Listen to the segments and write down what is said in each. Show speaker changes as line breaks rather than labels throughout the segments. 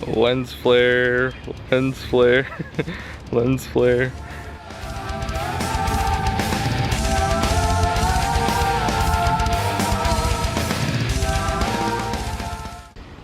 Lens flare, lens flare, lens flare.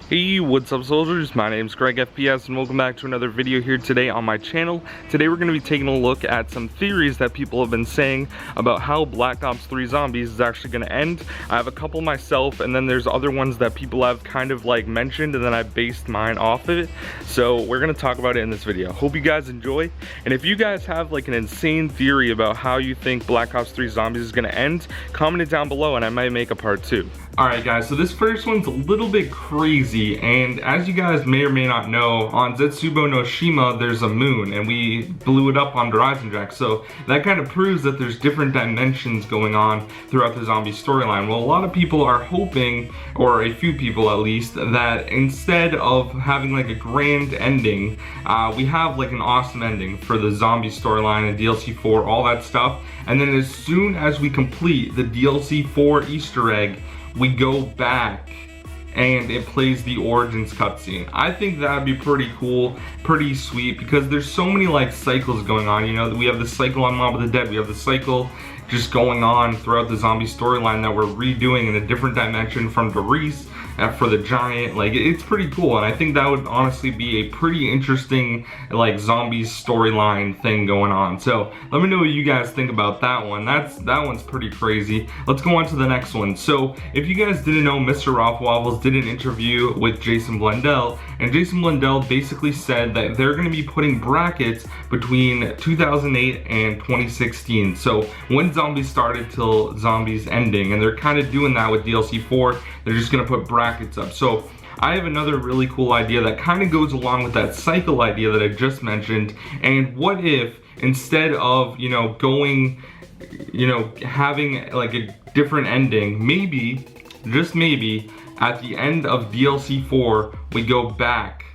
Hey, what's up soldiers? My name's GregFPS and welcome back to another video here today on my channel. Today we're going to be taking a look at some theories that people have been saying about how Black Ops 3 Zombies is actually going to end. I have a couple myself, and then there's other ones that people have kind of like mentioned, and then I based mine off of it. So we're going to talk about it in this video. Hope you guys enjoy, and if you guys have like an insane theory about how you think Black Ops 3 Zombies is going to end, comment it down below and I might make a part 2. Alright guys, so this first one's a little bit crazy, and as you guys may or may not know, on Zetsubo no Shima there's a moon, and we blew it up on Horizon Jack, so that kind of proves that there's different dimensions going on throughout the zombie storyline. Well, a lot of people are hoping, or a few people at least, that instead of having like a grand ending, we have like an awesome ending for the zombie storyline and DLC4, all that stuff, and then as soon as we complete the DLC4 Easter egg, we go back and it plays the Origins cutscene. I think that'd be pretty cool, pretty sweet, because there's so many like cycles going on. You know, we have the cycle on Mob of the Dead, we have the cycle just going on throughout the zombie storyline that we're redoing in a different dimension from Doris for the Giant. Like, it's pretty cool, and I think that would honestly be a pretty interesting like zombies storyline thing going on. So let me know what you guys think about that one. That one's pretty crazy. Let's go on to the next one. So if you guys didn't know, Mr. Rothwobbles did an interview with Jason Blundell, and Jason Blundell basically said that they're going to be putting brackets between 2008 and 2016. So when zombies started till zombies ending, and they're kind of doing that with DLC4. They're just going to put brackets up. So I have another really cool idea that kind of goes along with that cycle idea that I just mentioned. And what if instead of, you know, going, you know, having like a different ending, maybe, just maybe, at the end of DLC4, we go back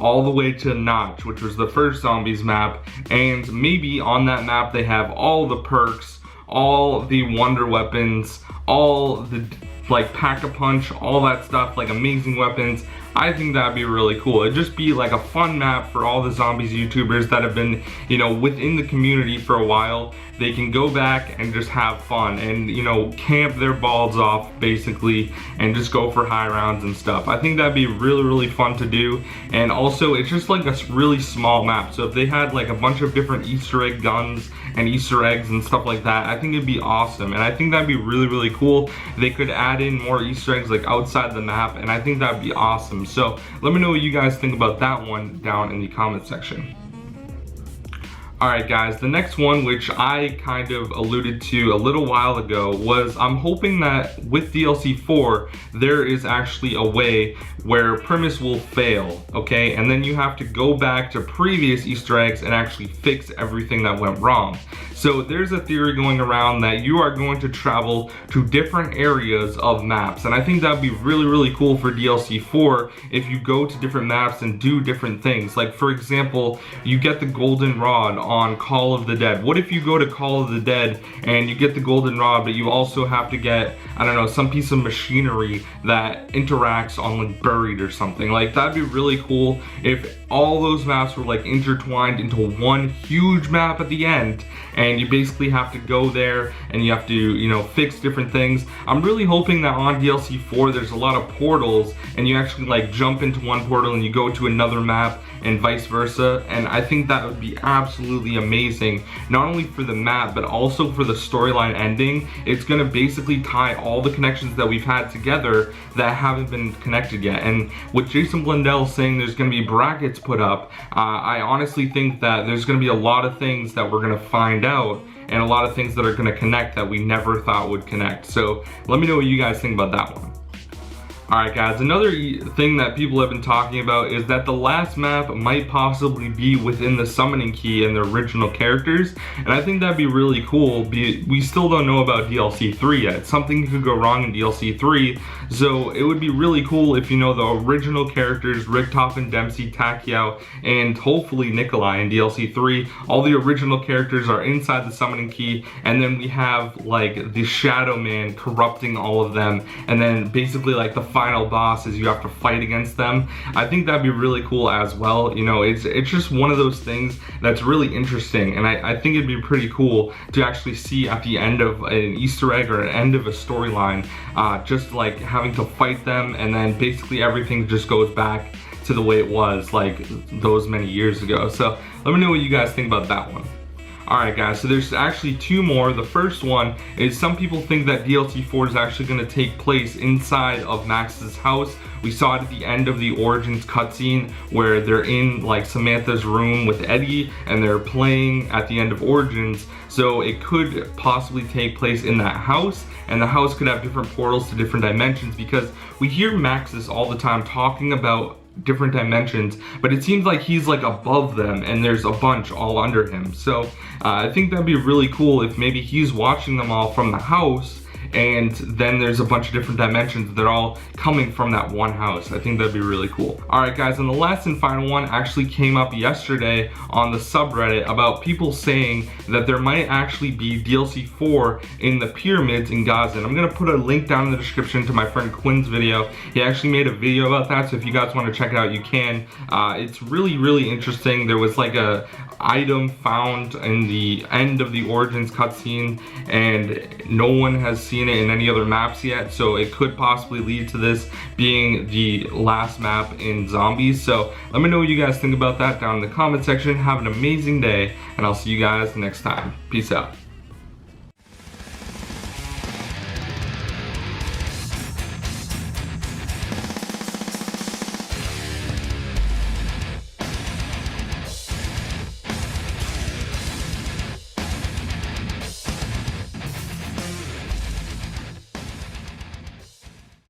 all the way to Notch, which was the first zombies map, and maybe on that map they have all the perks, all the wonder weapons, all the like pack-a-punch, all that stuff, like amazing weapons. I think that'd be really cool. It'd just be like a fun map for all the zombies YouTubers that have been, you know, within the community for a while. They can go back and just have fun and, you know, camp their balls off basically and just go for high rounds and stuff. I think that'd be really, really fun to do. And also, it's just like a really small map. So if they had like a bunch of different Easter egg guns and Easter eggs and stuff like that, I think it'd be awesome. And I think that'd be really, really cool. They could add in more Easter eggs like outside the map, and I think that'd be awesome. So let me know what you guys think about that one down in the comment section. Alright guys, the next one, which I kind of alluded to a little while ago, was I'm hoping that with DLC4 there is actually a way where premise will fail, okay? And then you have to go back to previous Easter eggs and actually fix everything that went wrong. So there's a theory going around that you are going to travel to different areas of maps, and I think that'd be really, really cool for DLC4 if you go to different maps and do different things. Like for example, you get the golden rod on Call of the Dead. What if you go to Call of the Dead and you get the golden rod, but you also have to get, I don't know, some piece of machinery that interacts on like Buried or something. Like, that'd be really cool if all those maps were like intertwined into one huge map at the end, and you basically have to go there and you have to, you know, fix different things. I'm really hoping that on DLC4 there's a lot of portals and you actually like jump into one portal and you go to another map and vice versa, and I think that would be absolutely amazing, not only for the map but also for the storyline ending. It's gonna basically tie all the connections that we've had together that haven't been connected yet. And with Jason Blundell saying there's gonna be brackets put up, I honestly think that there's gonna be a lot of things that we're gonna find out and a lot of things that are gonna connect that we never thought would connect. So let me know what you guys think about that one. Alright guys, another thing that people have been talking about is that the last map might possibly be within the summoning key and the original characters, and I think that'd be really cool. We still don't know about DLC3 yet. Something could go wrong in DLC3, so it would be really cool if, you know, the original characters, Richtofen, Dempsey, Takiao, and hopefully Nikolai in DLC3, all the original characters are inside the summoning key, and then we have like the Shadow Man corrupting all of them, and then basically like the final boss is you have to fight against them. I think that'd be really cool as well. You know, it's just one of those things that's really interesting, and I think it'd be pretty cool to actually see at the end of an Easter egg or an end of a storyline, just like having to fight them, and then basically everything just goes back to the way it was like those many years ago. So let me know what you guys think about that one. Alright guys, so there's actually two more. The first one is some people think that DLC4 is actually going to take place inside of Max's house. We saw it at the end of the Origins cutscene where they're in like Samantha's room with Eddie and they're playing at the end of Origins. So it could possibly take place in that house, and the house could have different portals to different dimensions, because we hear Maxis all the time talking about different dimensions, but it seems like he's like above them and there's a bunch all under him. So I think that'd be really cool if maybe he's watching them all from the house, and then there's a bunch of different dimensions. They're all coming from that one house. I think that'd be really cool. Alright guys, and the last and final one actually came up yesterday on the subreddit about people saying that there might actually be DLC 4 in the pyramids in Gaza. And I'm gonna put a link down in the description to my friend Quinn's video. He actually made a video about that, so if you guys want to check it out, you can. It's really interesting. There was like a item found in the end of the Origins cutscene, and no one has seen it in any other maps yet, so it could possibly lead to this being the last map in Zombies. So let me know what you guys think about that down in the comment section. Have an amazing day, and I'll see you guys next time. Peace out.